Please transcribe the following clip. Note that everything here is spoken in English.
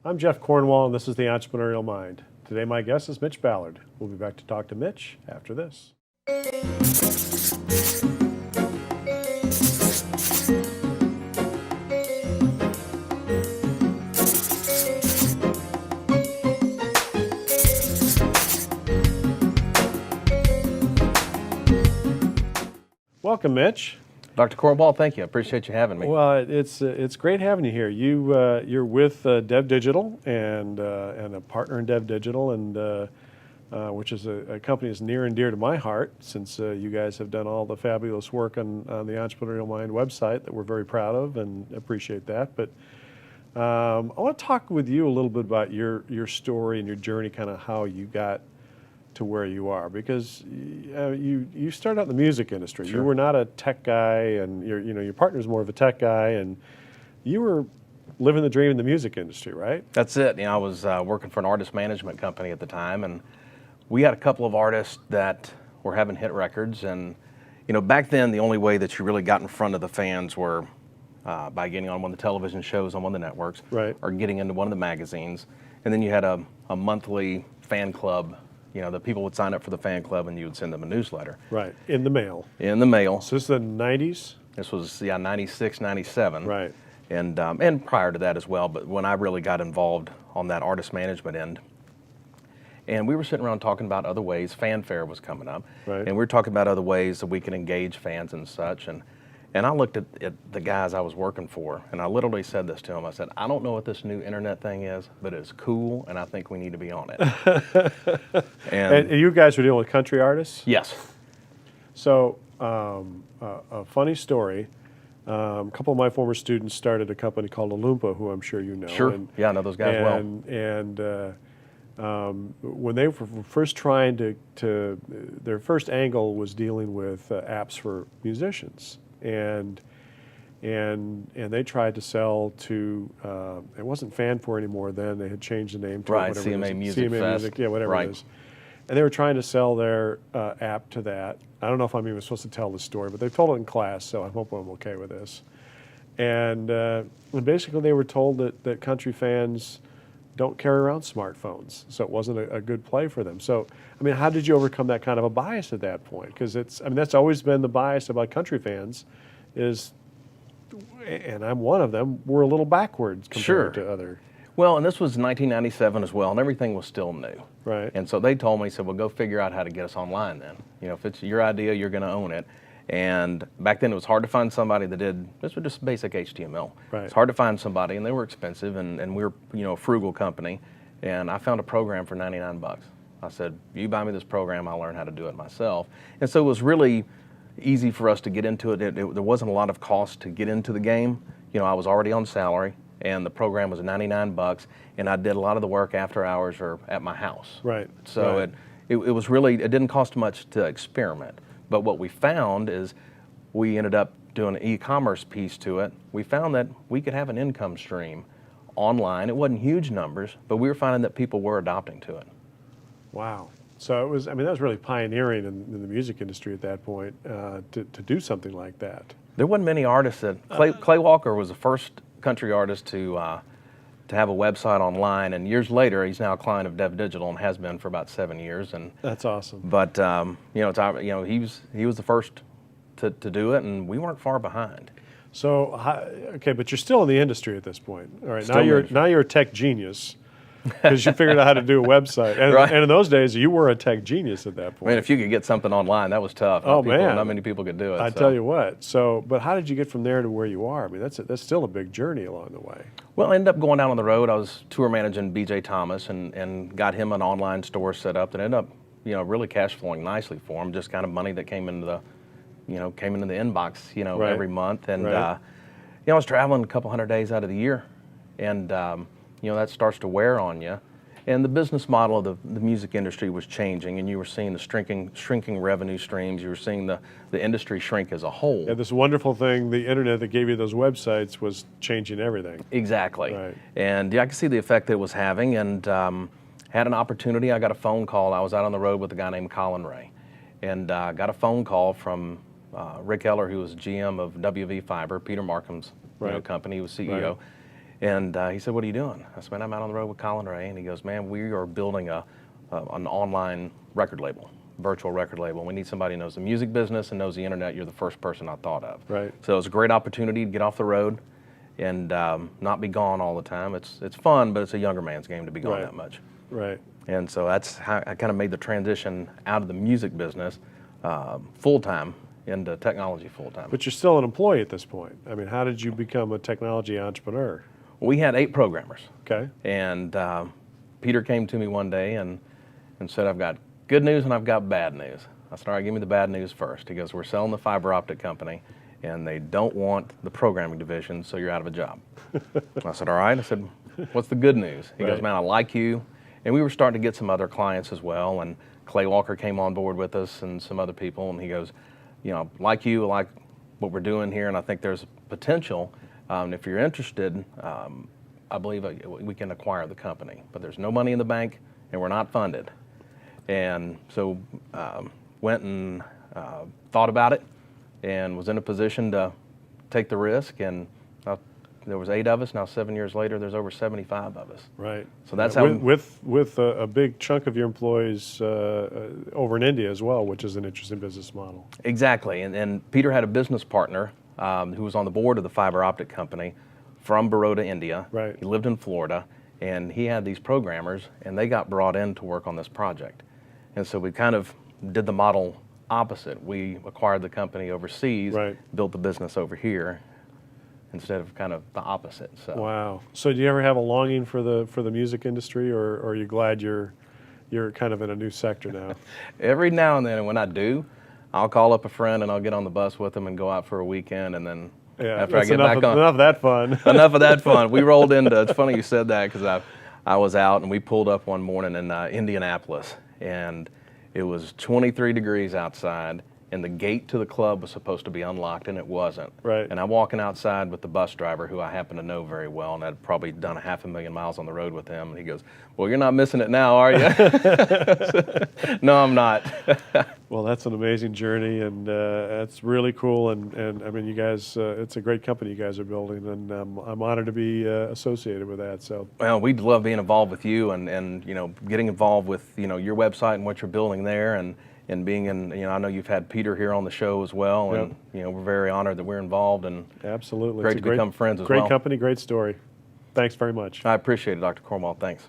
I'm Jeff Cornwall, and this is The Entrepreneurial Mind. Today, my guest is Mitch Ballard. We'll be back to talk to Mitch after this. Welcome, Mitch. Dr. Cornwall, thank you. I appreciate you having me. Well, it's great having you here. You're with DevDigital and a partner in DevDigital, and which is a company that's near and dear to my heart, since you guys have done all the fabulous work on the Entrepreneurial Mind website that we're very proud of and appreciate that. But I want to talk with you a little bit about your story and your journey, kind of how you got to where you are, because you started out in the music industry. Sure. You were not a tech guy, and your partner's more of a tech guy, and you were living the dream in the music industry, right? That's it. I was working for an artist management company at the time, and we had a couple of artists that were having hit records. And back then, the only way that you really got in front of the fans were by getting on one of the television shows on one of the networks, right, or getting into one of the magazines. And then you had a monthly fan club. The people would sign up for the fan club, and you would send them a newsletter. Right, in the mail. In the mail. So this is the 90s? This was, 96, 97. Right. And prior to that as well, but when I really got involved on that artist management end. And we were sitting around talking about other ways. Fanfare was coming up. Right. And we were talking about other ways that we could engage fans and such. And I looked at the guys I was working for, and I literally said this to them. I said, I don't know what this new internet thing is, but it's cool, and I think we need to be on it. And you guys were dealing with country artists? Yes. So, a funny story. A couple of my former students started a company called Oompa, who I'm sure you know. Sure. Yeah, I know those guys well. And when they were first trying their first angle was dealing with apps for musicians. And they tried to sell to, it wasn't Fanfare anymore then, they had changed the name to right, whatever CMA it is. Music CMA Fest. Music, yeah, whatever right. it is. And they were trying to sell their app to that. I don't know if I'm even supposed to tell this story, but they told it in class, so I hope I'm okay with this. And basically they were told that country fans don't carry around smartphones, so it wasn't a good play for them. So, I mean, how did you overcome that kind of a bias at that point? Because that's always been the bias about country fans is, and I'm one of them, we're a little backwards compared to other. Well, and this was 1997 as well, and everything was still new. Right. And so they told me, said, well, go figure out how to get us online then. If it's your idea, you're going to own it. And back then it was hard to find somebody that did, this was just basic HTML. Right. It's hard to find somebody, and they were expensive, and we were, a frugal company. And I found a program for 99 bucks. I said, you buy me this program, I'll learn how to do it myself. And so it was really easy for us to get into it. There wasn't a lot of cost to get into the game. I was already on salary, and the program was 99 bucks, and I did a lot of the work after hours or at my house. Right. So right. It was really, it didn't cost much to experiment. But what we found is we ended up doing an e-commerce piece to it. We found that we could have an income stream online. It wasn't huge numbers, but we were finding that people were adopting to it. Wow. So it was, that was really pioneering in the music industry at that point to do something like that. There wasn't many artists that, Clay Walker was the first country artist to have a website online, and years later he's now a client of DevDigital and has been for about 7 years. And that's awesome. But he was the first to do it, and we weren't far behind. So okay, but you're still in the industry at this point. All right, Still now you're a tech genius because you figured out how to do a website. And, right. and in those days, you were a tech genius at that point. I mean, if you could get something online, that was tough. Man, not many people could do it. I tell you what. So, but how did you get from there to where you are? I mean, that's still a big journey along the way. Well, I ended up going down on the road. I was tour managing BJ Thomas and got him an online store set up that ended up, really cash flowing nicely for him. Just kind of money that came into the inbox, right. every month. And right. I was traveling a couple hundred days out of the year, and that starts to wear on you. And the business model of the music industry was changing, and you were seeing the shrinking revenue streams. You were seeing the industry shrink as a whole. Yeah, this wonderful thing, the internet that gave you those websites, was changing everything. Exactly. Right. And I could see the effect that it was having, and had an opportunity. I got a phone call. I was out on the road with a guy named Colin Ray, and got a phone call from Rick Eller, who was GM of WV Fiber, Peter Markham's right. company. He was CEO. Right. And he said, "What are you doing?" I said, "Man, I'm out on the road with Colin Ray." And he goes, "Man, we are building an online record label, virtual record label. We need somebody who knows the music business and knows the internet. You're the first person I thought of." Right. So it was a great opportunity to get off the road and not be gone all the time. It's fun, but it's a younger man's game to be gone Right. that much. Right. And so that's how I kind of made the transition out of the music business full-time into technology full-time. But you're still an employee at this point. I mean, how did you become a technology entrepreneur? We had 8 programmers. Okay. And Peter came to me one day and said, "I've got good news and I've got bad news." I said, "All right, give me the bad news first." He goes, "We're selling the fiber optic company and they don't want the programming division, so you're out of a job." I said, "All right." I said, "What's the good news?" He goes, Right. "Man, I like you." And we were starting to get some other clients as well. And Clay Walker came on board with us and some other people. And he goes, "You know, like you, I like what we're doing here. And I think there's potential. If you're interested, I believe we can acquire the company. But there's no money in the bank and we're not funded." And so went and thought about it and was in a position to take the risk. And there was 8 of us. Now 7 years later, there's over 75 of us. Right. So that's Yeah, how with a big chunk of your employees over in India as well, which is an interesting business model. Exactly. And Peter had a business partner who was on the board of the fiber optic company from Baroda, India. Right. He lived in Florida, and he had these programmers, and they got brought in to work on this project. And so we kind of did the model opposite. We acquired the company overseas, Right. built the business over here, instead of kind of the opposite. So Wow. So do you ever have a longing for the music industry, or are you glad you're kind of in a new sector now? every now and then, and when I do, I'll call up a friend and I'll get on the bus with them and go out for a weekend, and then Yeah. after I That's get enough back of, on, enough of that fun. enough of that fun. We rolled into, it's funny you said that, because I was out and we pulled up one morning in Indianapolis, and it was 23 degrees outside, and the gate to the club was supposed to be unlocked, and it wasn't. Right. And I'm walking outside with the bus driver, who I happen to know very well, and I'd probably done 500,000 miles on the road with him, and he goes, "Well, you're not missing it now, are you?" No, I'm not. Well, that's an amazing journey, and that's really cool. And I mean, you guys, it's a great company you guys are building, and I'm honored to be associated with that. So, Well, we'd love being involved with you, and you know, getting involved with, you know, your website and what you're building there, and being in, you know, I know you've had Peter here on the show as well, and Yep. you know, we're very honored that we're involved, and absolutely, great it's to become friends as great well. company, great story. Thanks very much. I appreciate it, Dr. Cornwall. Thanks.